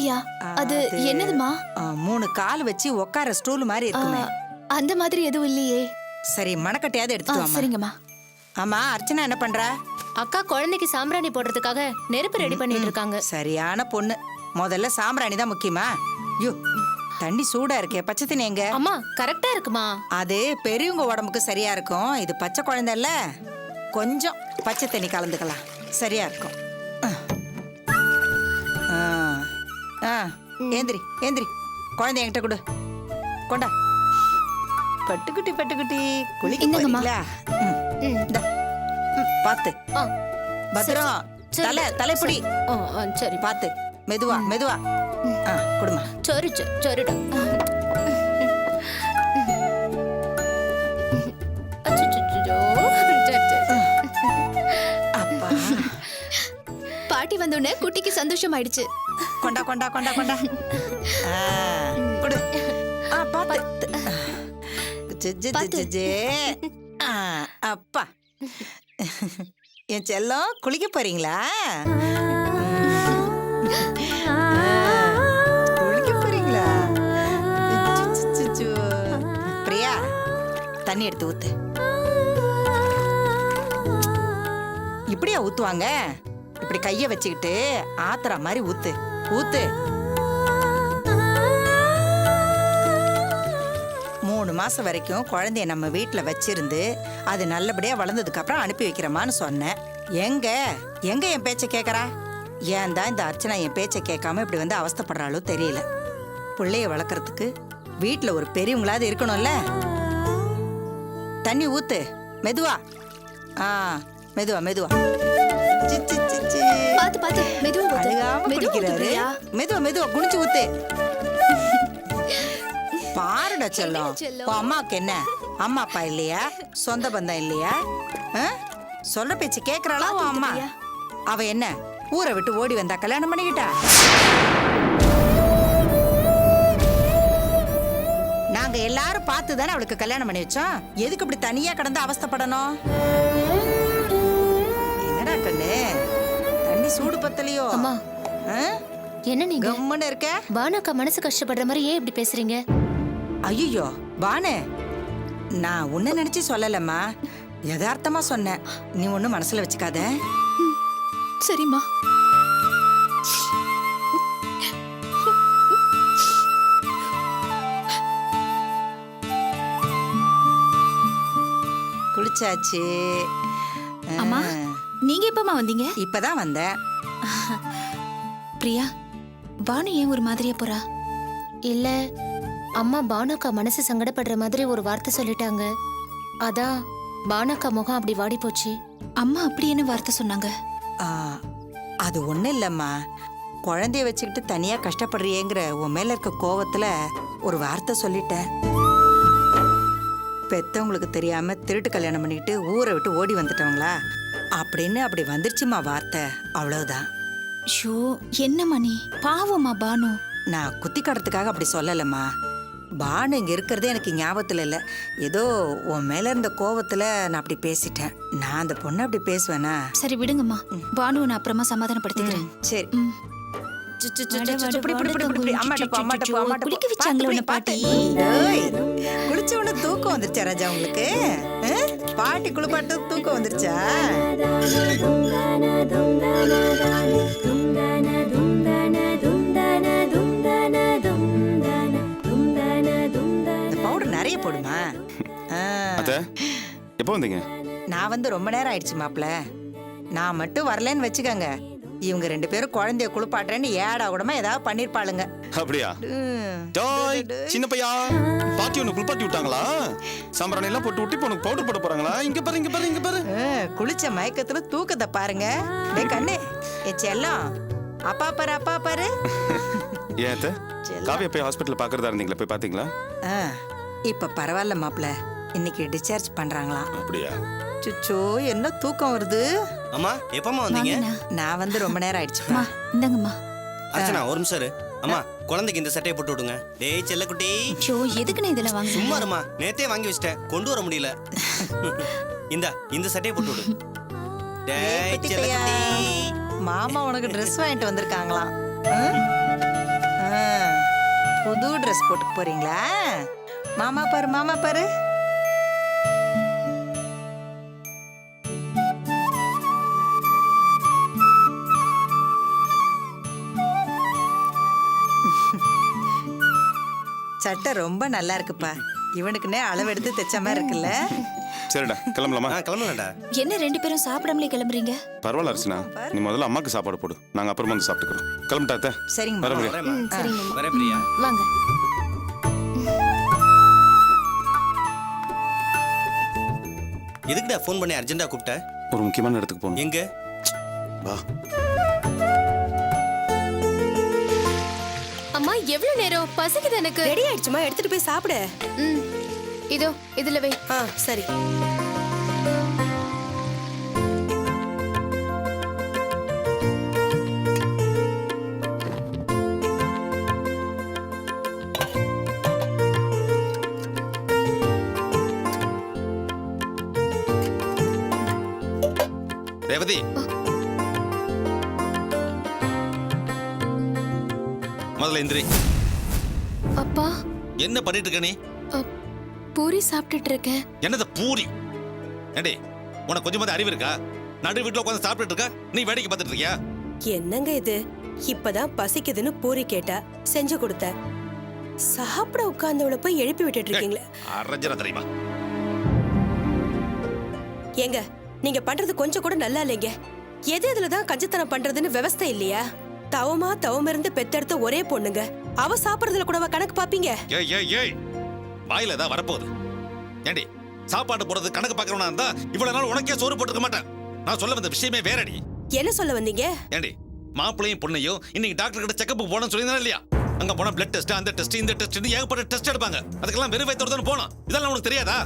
அப்படியா? அது என்னதுமா? 3 கால் வச்சு உட்கார ஸ்டூல் மாதிரி இருக்குமே. அந்த மாதிரி எதுவும் இல்லையே. சரி, மணக்கட்டையாவது எடுத்துட்டு வாமா. சரிங்கம்மா. ஆமா, அர்ச்சனா என்ன பண்றா? அக்கா குழந்தைக்கு சாம்பிராணி போடுறதுக்காக நெருப்பு ரெடி பண்ணிட்டு இருக்காங்க. சரியான பொண்ணு. முதல்ல சாம்பிராணி தான் முக்கியமா? ஐயோ, தண்ணி சூடா இருக்கே. பச்சை தண்ணி எங்க? அம்மா கரெக்டா இருக்குமா? அது பெரியவங்க உடம்புக்கு சரியா இருக்கும். இது பச்சை குழந்தை இல்ல, கொஞ்சம் பச்சை தண்ணி கலந்துக்கலாம், சரியா இருக்கும். ஏந்திரி ஏந்திரி, குழந்தை என்கிட்ட கொடு. கொண்டா. பட்டுக்குட்டி பட்டுக்குட்டி, குளிக்க பாத்து பத்திரம். தலைப்பிடி. சரி பாத்து, மெதுவா மெதுவா. குடுமா. சரி சரிடா. அப்பா, பாட்டி வந்தோடனே குட்டிக்கு சந்தோஷம் ஆயிடுச்சு. கொண்டா கொண்டா கொண்டா கொண்டா. குடு. பாத்து. அப்பா, என் செல்லம் குளிக்க போறீங்களா? குளிக்க போறீங்களா? பிரியா, தண்ணி எடுத்து ஊத்து. இப்படியா ஊத்துவாங்க? இப்படி கைய வச்சுக்கிட்டு ஆத்துற மாதிரி ஊத்து ஊத்து. 3 மாசம் வரைக்கும் குழந்தைய நம்ம வீட்டுல வச்சிருந்து அது நல்லபடியா வளர்ந்ததுக்கு அப்புறம் அனுப்பி வைக்கிறமான்னு சொன்னேன். எங்க எங்க என் பேச்ச கேக்குறா? ஏன் தான் இந்த அர்ச்சனா என் பேச்ச கேட்காம இப்படி வந்து அவஸ்தைப்படுறாளோ தெரியல. பிள்ளைய வளர்க்கறதுக்கு வீட்டுல ஒரு பெரியவங்களாவது இருக்கணும்ல. தண்ணி ஊத்து, மெதுவா. மெதுவா மெதுவா. பாத்து பாத்து, மெதுவா ஊத்து. குடிக்கிறாரு. மெதுவா மெதுவா குனிஞ்சு ஊத்து. பாருடா செல்லம், அம்மாவுக்கு என்ன அம்மா அப்பா இல்லையா? சொந்த பந்தம் இல்லையா? சொல்ற பேச்சு கேக்குறாளா உன் அம்மா? அவ என்ன ஊரை விட்டு ஓடி வந்தா கல்யாணம் பண்ணிக்கிட்டா? நாங்க எல்லாரும் பார்த்து தானே அவளுக்கு கல்யாணம் பண்ணி வச்சோம். எதுக்கு இப்படி தனியா கடந்து அவஸ்தைப்படணும்? என்னடா கண்ணு, தண்ணி சூடு பத்தலையோ? அம்மா, என்ன நீங்க கம்முன்னு இருக்க? பானாக்கா மனசு கஷ்டப்படுற மாதிரி ஏன் இப்படி பேசுறீங்க? ஐயோ பானு, நான் உன்ன நினைச்சு சொல்லலம்மா, யதார்த்தமா சொன்னேன். நீ ஒண்ணும் மனசுல வச்சுக்காத. சரிம்மா. குளிச்சாச்சு. அம்மா, நீங்க எப்பமா வந்தீங்க? இப்பதான் வந்தேன். பிரியா, பானு ஏன் ஒரு மாதிரியா போறா? இல்ல, அம்மா பானாக்கா மனசு சங்கடப்படுற மாதிரி ஒரு வார்த்தை சொல்லிட்டாங்க. அதான் பானாக்கா முகம் அப்படி வாடி போச்சு. அம்மா அப்படி என்ன வார்த்தை சொன்னாங்க? அது ஒண்ணு இல்லம்மா, குழந்தைய வச்சுக்கிட்டு தனியா கஷ்டப்படுறியேங்கிற உன் மேல இருக்க கோவத்துல ஒரு வார்த்தை சொல்லிட்டேன். பெத்தவங்களுக்கு தெரியாம திருட்டு கல்யாணம் பண்ணிட்டு ஊரை விட்டு ஓடி வந்துட்டவங்களா அப்படின்னு அப்படி வந்துருச்சுமா வார்த்தை, அவ்வளவுதான். ஷோ, என்னம்மா நீ? பாவம்மா பானு. நான் குத்தி காட்டுறதுக்காக அப்படி சொல்லலம்மா. பானு இங்க இருக்கிறதே எனக்கு ஞாபகத்துல இல்ல. ஏதோ உன் மேல இருந்த கோவத்துல நான் அப்படி பேசிட்டேன். நான் அந்த பொண்ணு அப்படி பேசுவேனா? சரி விடுங்கம்மா, பானுவை நான் அப்புறமா சமாதானப்படுத்திக்கிறேன். சரி. குளிச்ச உடனே தூக்கம் வந்துருச்சா ராஜா உங்களுக்கு? பாட்டி குளிப்பாட்டு தூக்கம் வந்துருச்சா? பவுடர் நிறைய போடுமா? எப்போ வந்தீங்க? நான் வந்து ரொம்ப நேரம் ஆயிடுச்சு மாப்ள. நான் மட்டும் வரலன்னு வச்சுக்கோங்க, இவங்க 2 பேரும் குழந்தைய குளிப்பாட்டுறேன்னு ஏடா கூடமா ஏதாவது பண்ணிருப்பாளுங்க. அப்படியா? டாய் சின்ன பையா, பாட்டி உன்னை குளிப்பாட்டி விட்டாங்களா? சாம்பிராணி எல்லாம் போட்டு விட்டு உனக்கு பவுடர் போட போறாங்களா? இங்க பாரு இங்க பாரு இங்க பாரு. குளிச்ச மயக்கத்துல தூக்கத்தை பாருங்க. டேய் கண்ணே, ஏ செல்லம், அப்பா பாரு அப்பா பாரு. ஏன் காவியா போய் ஹாஸ்பிட்டல் பாக்குறதா இருந்தீங்களா? போய் பாத்தீங்களா? இப்ப பரவாயில்ல மாப்ள, இன்னைக்கு டிஸ்சார்ஜ் பண்றாங்களாம். அப்படியா? சுச்சோ, என்ன தூக்கம் வருது. அம்மா எப்பமா வந்தீங்க? நான் வந்து ரொம்ப நேரம் ஆயிடுச்சுமா. இந்தாங்கம்மா. அர்ச்சனா ஒரு நிமிஷம் இரு. அம்மா, குழந்தைக்கு இந்த சட்டையை போட்டு விடுங்க. டேய் செல்லக்குட்டி. ஷோ, எதுக்குன்னு இதெல்லாம் வாங்க? சும்மா இருமா, நேத்தே வாங்கி வச்சிட்டேன், கொண்டு வர முடியல. இந்த சட்டையை போட்டு விடு. டேய் செல்லக்குட்டி, மாமா உனக்கு ட்ரெஸ் வாங்கிட்டு வந்திருக்காங்களாம். புது ட்ரெஸ் போட்டு போறீங்களா? மாமா பாரு, மாமா பாரு. சட்டை ரொம்ப நல்லா இருக்குப்பா. இவனுக்குன்னே அளவெடுத்து தைச்ச மாதிரி இருக்குல்ல. சரிடா கிளம்பலாமா? கிளம்பலாம்டா. என்ன 2 பேரும் சாப்பிடாமலே கிளம்புறீங்க? பரவாயில்ல அர்ச்சனா, நீ முதல்ல அம்மாக்கு சாப்பாடு போடு, நாங்க அப்புறமா வந்து சாப்பிட்டுக்கிறோம். கிளம்பிட்டா அத்தை? சரிங்க வர மாமா. முடியும். வரேம்மா. சரிங்க வரேன் பிரியா. வாங்க. எதுக்குடா ஃபோன் பண்ணி அர்ஜென்ட்டா கூப்பிட்ட? ஒரு முக்கியமான இடத்துக்கு போகணும். எங்க? வா. அம்மா எவ்வளவு நேரம்? பசிக்குது எனக்கு. ரெடி ஆயிடுச்சுமா, எடுத்துட்டு போய் சாப்பிடு. ம். இதோ இதுல வை. சரி. ரேவதி, முதல்ல எந்திரி. அப்பா, என்ன பண்ணிட்டு இருக்க நீ? பூரி சாப்பிட்டுட்டு இருக்கேன். என்னது பூரி? ஏண்டி, உனக்கு கொஞ்சமாவது அறிவு இருக்கா? நடு வீட்டுல உட்காந்து சாப்பிட்டுட்டு இருக்க, நீ வேடிக்கை பார்த்துட்டு இருக்கியா? என்னங்க இது? இப்பதான் பசிக்குதுன்னு பூரி கேட்டா செஞ்சு கொடுத்த. சாப்பிட உட்கார்ந்தவளை போய் எழுப்பி விட்டுட்டு இருக்கீங்களே. அரஞ்சனா தெரியுமா? ஏங்க, நீங்க பண்றது கொஞ்சம் கூட நல்லா இல்லைங்க. எது இதுலதான் கஞ்சத்தனம் பண்றதுன்னு விவஸ்தை இல்லையா? தவம் இருந்து பெத்தெடுத்த ஒரே பொண்ணுங்க. அவ சாப்பிடுறதுல கூடவா கணக்கு பாப்பீங்க? ஏய் ஏய் ஏய், வாயில தான் வரப்போகுது. ஏண்டி, சாப்பாடு போறது கணக்கு பார்க்கறவனா இருந்தா இவ்வளவு நாள் உனக்கே சோறு போட்டுக்க மாட்டேன். நான் சொல்ல வந்த விஷயமே வேறடி. என்ன சொல்ல வந்தீங்க? ஏண்டி, மாப்பிளையும் பொண்ணையும் இன்னைக்கு டாக்டர் கிட்ட செக்கப் போனோம்னு சொல்லியிருந்தா இல்லையா? அங்க போனா பிளட் டெஸ்ட், அந்த டெஸ்ட், இந்த டெஸ்ட், ஏகப்பட்ட டெஸ்ட் எடுப்பாங்க. அதுக்கெல்லாம் வெறும் வயித்தோட தான் போனோம். இதெல்லாம் உனக்கு தெரியாதா?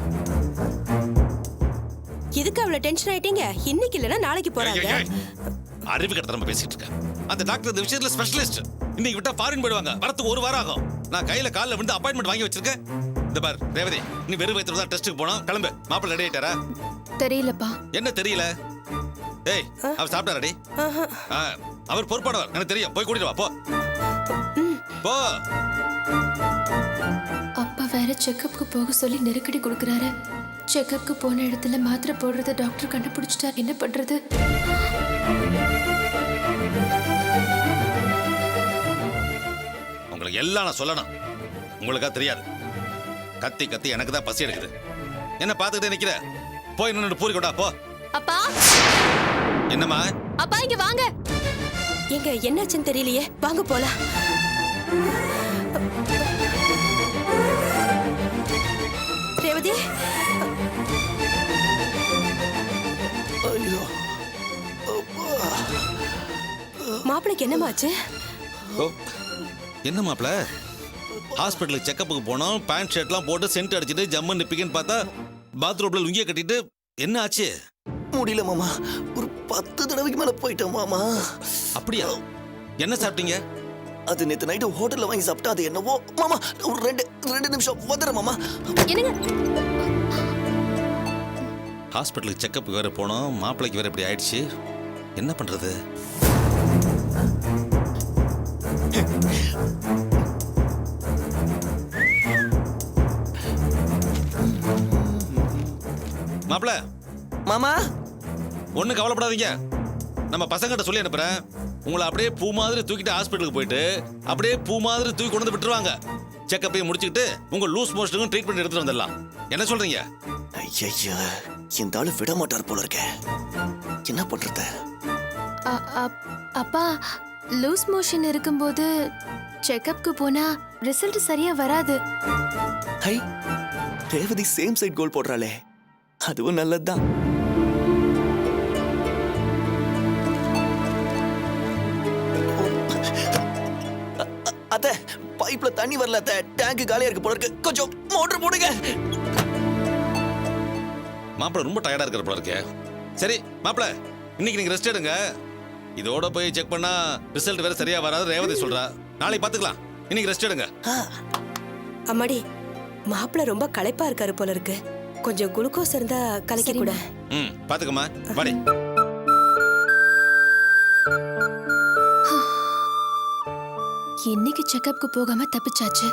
இதுக்கு அவ்வளவு டென்ஷன் ஆயிட்டீங்க? இன்னைக்கு இல்லனா நாளைக்கு போறாங்க. ஏய், ஏய், அறிவு கட்ட நம்ம பேசிட்டு இருக்க. அந்த டாக்டர் இந்த விஷயத்துல ஸ்பெஷலிஸ்ட். இன்னைக்கு விட்டா ஃபாரின் போயிடுவாங்க. வரத்துக்கு 1 வாரம் ஆகும். நான் கையில கால்ல விழுந்து அப்பாயின்மெண்ட் வாங்கி வச்சிருக்கேன். இந்த பார் ரேவதி, நீ வெறும் வயித்துல தான் டெஸ்ட்டுக்கு போனோம். கிளம்பு. மாப்பிள்ளை ரெடி ஆயிட்டாரா? தெரியலப்பா. என்ன தெரியல? ஏய், அவர் சாப்பிட்டாரடி? அவர் பொறுப்பானவர், எனக்கு தெரியும். போய் கூட்டிட்டு வா, போ போ. அப்பா வேற செக்கப்புக்கு போக சொல்லி நெருக்கடி கொடுக்கறாரு. செக்கப்புக்கு போன இடத்துல மாத்திரை போடுறத டாக்டர் கண்டுபிடிச்சிட்டா என்ன பண்றது? உங்களுக்கு எல்லாம் நான் சொல்லணும். உங்களுக்கா தெரியாது. கத்தி கத்தி எனக்கு தான் பசி எடுக்குது. என்ன பார்த்துக்கிட்டே நிக்கிற? போய் நின்று பூரி கொண்டா, போ. அப்பா, என்னம்மா? அப்பா இங்க வாங்க. ஏங்க, என்னாச்சுன்னு தெரியலையே. வாங்க போலாம். ரேவதி, மாப்பிளைக்கு என்னமாச்சு? ஓ, என்ன மாப்பிள? ஹாஸ்பிட்டலுக்கு செக்கப்புக்கு போனோம். பேண்ட் ஷர்ட்லாம் போட்டு சென்ட் அடிச்சிட்டு ஜம்மு நிப்பிக்கன்னு பார்த்தா பாத்ரூம்ல லுங்கிய கட்டிட்டு என்ன ஆச்சு? முடியல மாமா, ஒரு 10 தடவைக்கு மேல போயிட்டேன் மாமா. அப்படியா? என்ன சாப்பிட்டீங்க? அது நேத்து நைட்டு ஹோட்டல்ல வாங்கி சாப்பிட்டா. அது என்னவோ மாமா, ஒரு ரெண்டு நிமிஷம் வந்துடுறேன் மாமா. என்னங்க? ஹாஸ்பிட்டலுக்கு செக்கப்புக்கு வேற போனோம். மாப்பிளைக்கு வேற இப்படி ஆயிடுச்சு. என்ன பண்றது? மாப்பிள மாமா, ஒன்னும் கவலைப்படாதீங்க. நம்ம பசங்கிட்ட சொல்லி அனுப்புறேன். உங்களை அப்படியே பூ மாதிரி தூக்கிட்டு ஹாஸ்பிட்டலுக்கு போயிட்டு அப்படியே பூ மாதிரி தூக்கி கொண்டு வந்து விட்டுருவாங்க. செக்கப்பையும் முடிச்சுக்கிட்டு உங்க லூஸ் மோஷனுக்கும் ட்ரீட்மெண்ட் எடுத்துட்டு வந்துடலாம். என்ன சொல்றீங்க? ஐயா, இந்த ஆளு விட மாட்டார் போல இருக்க. என்ன பண்றது? அப்பா, லூஸ் மோஷன் இருக்கும்போது செக்கப்புக்கு போனா ரிசல்ட் சரியா வராது. ஹை, ரேவதி சேம் சைட் கோல் போடுறாளே, அதுவும் நல்லதுதான். அத்தை, பைப்ல தண்ணி வரல அத்தை. டேங்க் காலியா இருக்கு போல இருக்கு. கொஞ்சம் மோட்டர் போடுங்க. மாப்பிள ரொம்ப டயர்டா இருக்கிற போல இருக்கே. சரி மாப்பிள, இன்னைக்கு நீங்க ரெஸ்ட் எடுங்க. இதோட போய் செக் பண்ணா ரிசல்ட் வேற சரியா வராது ரேவதி சொல்றா. நாளைக்கு பாத்துக்கலாம். இன்னைக்கு ரெஸ்ட் எடுங்க. அம்மாடி, மாப்பிள ரொம்ப களைப்பா இருக்காரு போல இருக்கு. கொஞ்சம் குளுக்கோஸ் இருந்தா கலக்கி கூட. பாத்துக்கம்மா, வாடி. இன்னைக்கு செக்கப்புக்கு போகாம தப்பிச்சாச்சு.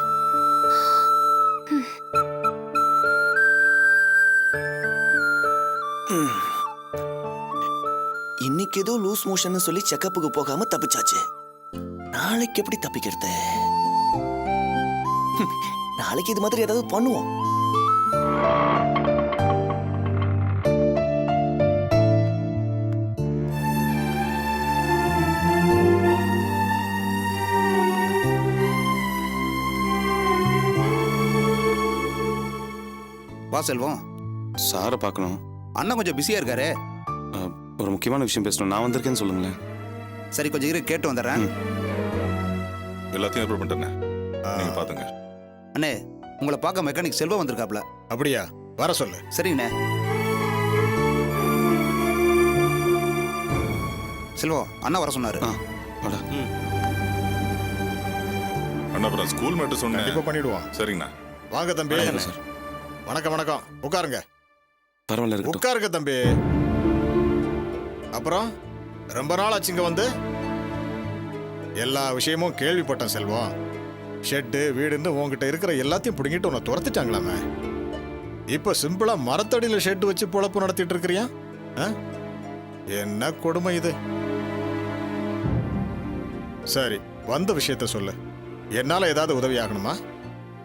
இன்னைக்கு ஏதோ லூஸ் மோஷன் சொல்லி செக்கப்புக்கு போகாம தப்பிச்சாச்சு. நாளைக்கு எப்படி தப்பிக்கிறது? நாளைக்கு இது மாதிரி ஏதாவது பண்ணுவோம். வா செல்வம், சாரை பார்க்கணும். அண்ணன் கொஞ்சம் பிஸியா இருக்காரு. ஒரு முக்கியமான விஷயம் பேசணும். நான் வந்திருக்கேன்னு சொல்லுங்களேன். சரி, கொஞ்சம் இரு, கேட்டு வந்துடுறேன். எல்லாத்தையும் ஏற்பாடு பண்ணிட்டேன், நீங்க பாத்துங்க. அண்ணே, உங்களை பார்க்க மெக்கானிக் செல்வம் வந்திருக்காப்ல. அப்படியா? வர சொல்லு. சரிங்கண்ணே. செல்வம், அண்ணா வர சொன்னாரு. வாடா. அண்ணா அப்புறம் ஸ்கூல் மேட்டு சொன்னேன். கண்டிப்பா பண்ணிடுவோம். சரிங்கண்ணா. வாங்க தம்பி. சார். வணக்கம் வணக்கம். உட்காருங்க. பரவாயில்ல, இருக்கட்டும். உட்காருங்க தம்பி. அப்புறம் ரொம்ப நாள் ஆச்சு இங்க வந்து. எல்லா விஷயமும் கேள்விப்பட்டேன் செல்வம். ஷெட்டு வீடுன்னு உங்ககிட்ட இருக்கிற எல்லாத்தையும் பிடிங்கிட்டு உன்னை துரத்திட்டாங்களாமே. இப்ப சிம்பிளா மரத்தடியில ஷெட்டு வச்சு பொழப்பு நடத்திட்டு இருக்கிறியா? என்ன கொடுமை இது. சரி, வந்த விஷயத்த சொல்லு. என்னால ஏதாவது உதவி ஆகணுமா?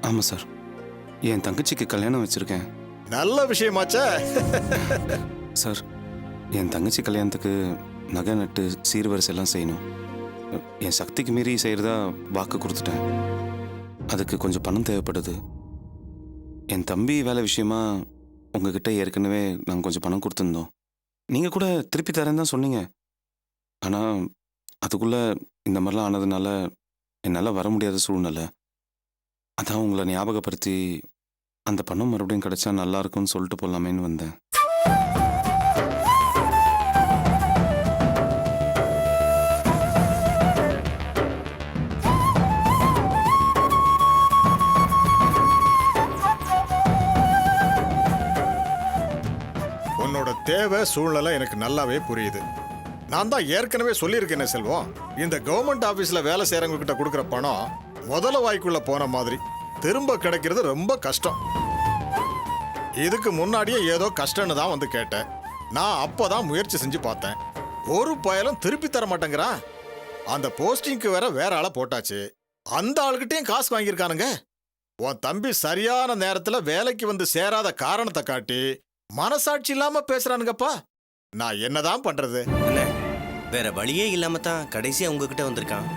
ஆமா சார், என் தங்கச்சிக்கு கல்யாணம் வச்சிருக்கேன். நல்ல விஷயமாச்சே. சார், என் தங்கச்சி கல்யாணத்துக்கு நகை நட்டு சீர்வரிசை எல்லாம் செய்யணும். என் சக்திக்கு மீறி செய்கிறதா வாக்கு கொடுத்துட்டேன். அதுக்கு கொஞ்சம் பணம் தேவைப்படுது. என் தம்பி வேலை விஷயமா உங்ககிட்ட ஏற்கனவே நாங்கள் கொஞ்சம் பணம் கொடுத்துருந்தோம். நீங்கள் கூட திருப்பி தரேன்னு தான் சொன்னீங்க. ஆனால் அதுக்குள்ளே இந்த மாதிரிலாம் ஆனதுனால என்னால் வர முடியாத சூழ்நிலை. அதான் உங்களை ஞாபகப்படுத்தி அந்த பணம் மறுபடியும் கிடைச்சா நல்லா இருக்கும்னு சொல்லிட்டு போகலாமேன்னு வந்தேன். உன்னோட தேவை சூழ்நிலை எனக்கு நல்லாவே புரியுது. நான் தான் ஏற்கனவே சொல்லியிருக்கேனே செல்வம், இந்த கவர்மெண்ட் ஆபீஸ்ல வேலை செய்யறவங்க கிட்ட கொடுக்குற பணம் முதல வாய்க்குள்ள போன மாதிரி திரும்ப கிடைக்கிறது ரொம்ப கஷ்டம். இதுக்கு முன்னாடியே ஏதோ கஷ்டம்னு தான் வந்து கேட்டேன். நான் அப்பதான் முயற்சி செஞ்சு பார்த்தேன். ஒரு பயலும் திருப்பி தர மாட்டேங்கிறான். அந்த போஸ்டிங்க்கு வேற ஆளை போட்டாச்சு. அந்த ஆளுகிட்டையும் காசு வாங்கியிருக்கானுங்க. உன் தம்பி சரியான நேரத்துல வேலைக்கு வந்து சேராத காரணத்தை காட்டி மனசாட்சி இல்லாம பேசுறானுங்கப்பா. நான் என்னதான் பண்றது? அண்ணே, வேற வழியே இல்லாம தான் கடைசியா உங்ககிட்ட வந்திருக்கான்.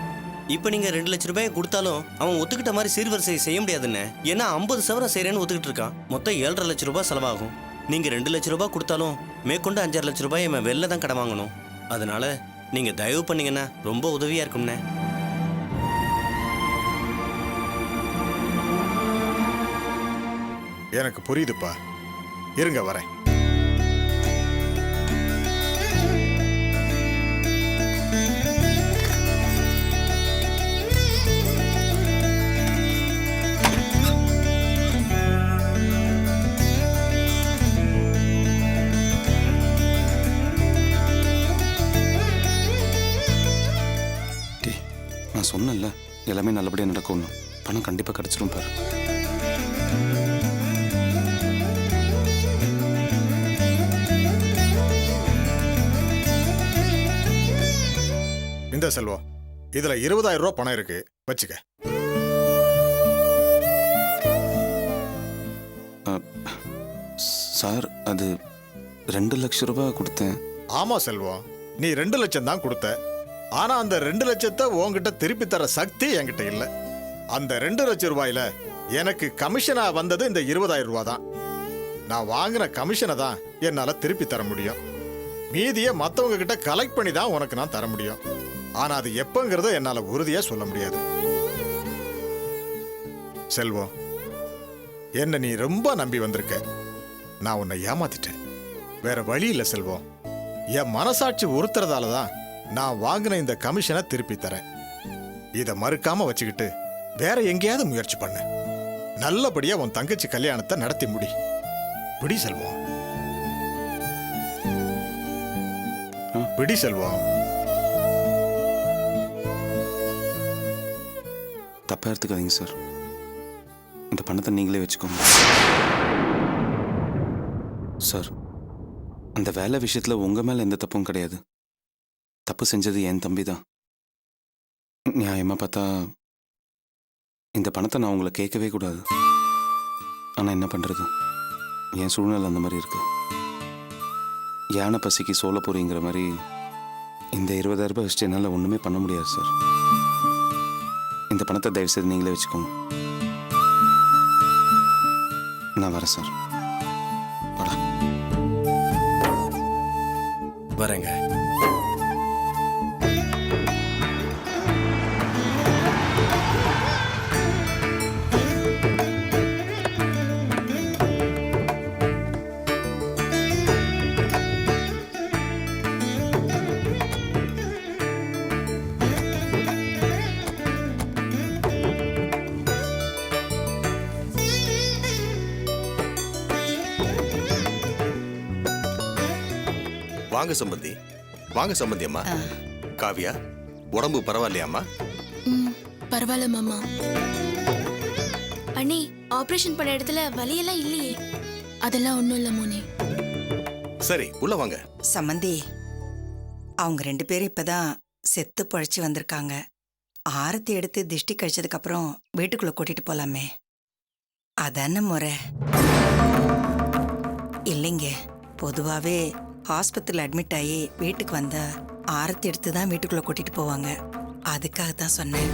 இப்ப நீங்க 2 லட்சம் ரூபாய் கொடுத்தாலும் அவன் ஒத்துக்கிட்ட மாதிரி சீர்வரிசை செய்ய முடியாதுன்னு. ஏன்னா 50 சவரம் செய்யறேன்னு ஒத்துக்கிட்டு இருக்கான். மொத்தம் 7.5 லட்சம் ரூபாய் செலவாகும். நீங்க 2 லட்சம் ரூபாய் கொடுத்தாலும் மேற்கொண்டு 5.5 லட்சம் ரூபாய் இவன் வெளில தான் கடன் வாங்கணும். அதனால நீங்க தயவு பண்ணீங்கன்னா ரொம்ப உதவியா இருக்கும்ண்ணே. எனக்கு புரியுதுப்பா, இருங்க வரேன். நான் சொன்னேன்ல, எல்லாமே நல்லபடியாக நடக்கும்னு. பணம் கண்டிப்பாக கிடைச்சிடும் பாரு. இந்த செல்வம், இதுல 20,000 ரூபாய் பணம் இருக்கு, வச்சுக்க. சார், அது 2 லட்சம் ரூபாய் கொடுத்தேன். ஆமா செல்வம், நீ 2 லட்சம் தான் கொடுத்த. ஆனா அந்த 2 லட்சத்தை உன்கிட்ட திருப்பி தர சக்தி என்கிட்ட இல்ல. அந்த 2 லட்சம் ரூபாயில எனக்கு கமிஷனா வந்தது இந்த 20,000 ரூபாய் தான். நான் வாங்கின கமிஷனை தான் என்னால திருப்பி தர முடியும். மீதியை மத்தவங்க கிட்ட கலெக்ட் பண்ணி தான் உனக்கு நான் தர முடியும். ஆனா அது எப்பங்கிறத என்னால உறுதியா சொல்ல முடியாது. செல்வம், என்ன நீ ரொம்ப நம்பி வந்திருக்க. நான் உன்னை ஏமாத்திட்டேன். வேற வழி இல்ல செல்வம். என் மனசாட்சி உறுத்துறதால தான் நான் வாங்கின இந்த கமிஷனை திருப்பி தரேன். இதை மறுக்காம வச்சுக்கிட்டு வேற எங்கேயாவது முயற்சி பண்ண. நல்லபடியா உன் தங்கச்சி கல்யாணத்தை நடத்தி முடி. பிடி செல்வம், பிடி செல்வம். தப்பாக எடுத்துக்காதீங்க சார். இந்த பணத்தை நீங்களே வச்சுக்கோங்க சார். அந்த வேலை விஷயத்தில் உங்கள் மேலே எந்த தப்பும் கிடையாது. தப்பு செஞ்சது என் தம்பி தான். நியாயமாக பார்த்தா இந்த பணத்தை நான் உங்களை கேட்கவே கூடாது. ஆனால் என்ன பண்ணுறது, என் சூழ்நிலை அந்த மாதிரி இருக்கு. யானை பசிக்கு சோள போறீங்கிற மாதிரி இந்த 20,000 ரூபாய் வச்சுட்டு என்னால் ஒன்றுமே பண்ண முடியாது சார். இந்த பணத்தை தயவுசெய்து நீங்களே வச்சுக்கோங்க. நான் வரேன் சார். வாடா. வரேங்க. வாங்க சம்பந்தி, வாங்க சம்பந்தி அம்மா. காவியா, உடம்பு பரவாயில்லையாம்மா? பரவாயில்ல மாமா. அண்ணி, ஆபரேஷன் பண்ண இடத்துல வலியெல்லாம் இல்லையே? அதெல்லாம் ஒண்ணும் இல்ல மோனி. சரி, உள்ள வாங்க. சம்மந்தி, அவங்க 2 பேரும் இப்பதான் செத்து பழிச்சு வந்திருக்காங்க. ஆரத்தி எடுத்து திஷ்டி கழிச்சதுக்கு அப்புறம் வீட்டுக்குள்ள கூட்டிட்டு போலாமே, அதான முறை. இல்லைங்க, பொதுவாவே ஹாஸ்பிட்டல் அட்மிட் ஆகி வீட்டுக்கு வந்தா ஆரத்தி எடுத்து தான் வீட்டுக்குள்ள கூட்டிட்டு போவாங்க. அதுக்காக தான் சொன்னேன்.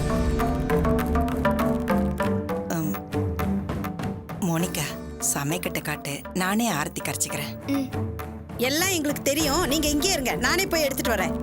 மோனிகா, சமைக்கட்டை காட்டு, நானே ஆரத்தி கரைச்சிக்கிறேன். எல்லாம் எங்களுக்கு தெரியும், நீங்க இங்கே இருங்க, நானே போய் எடுத்துட்டு வரேன்.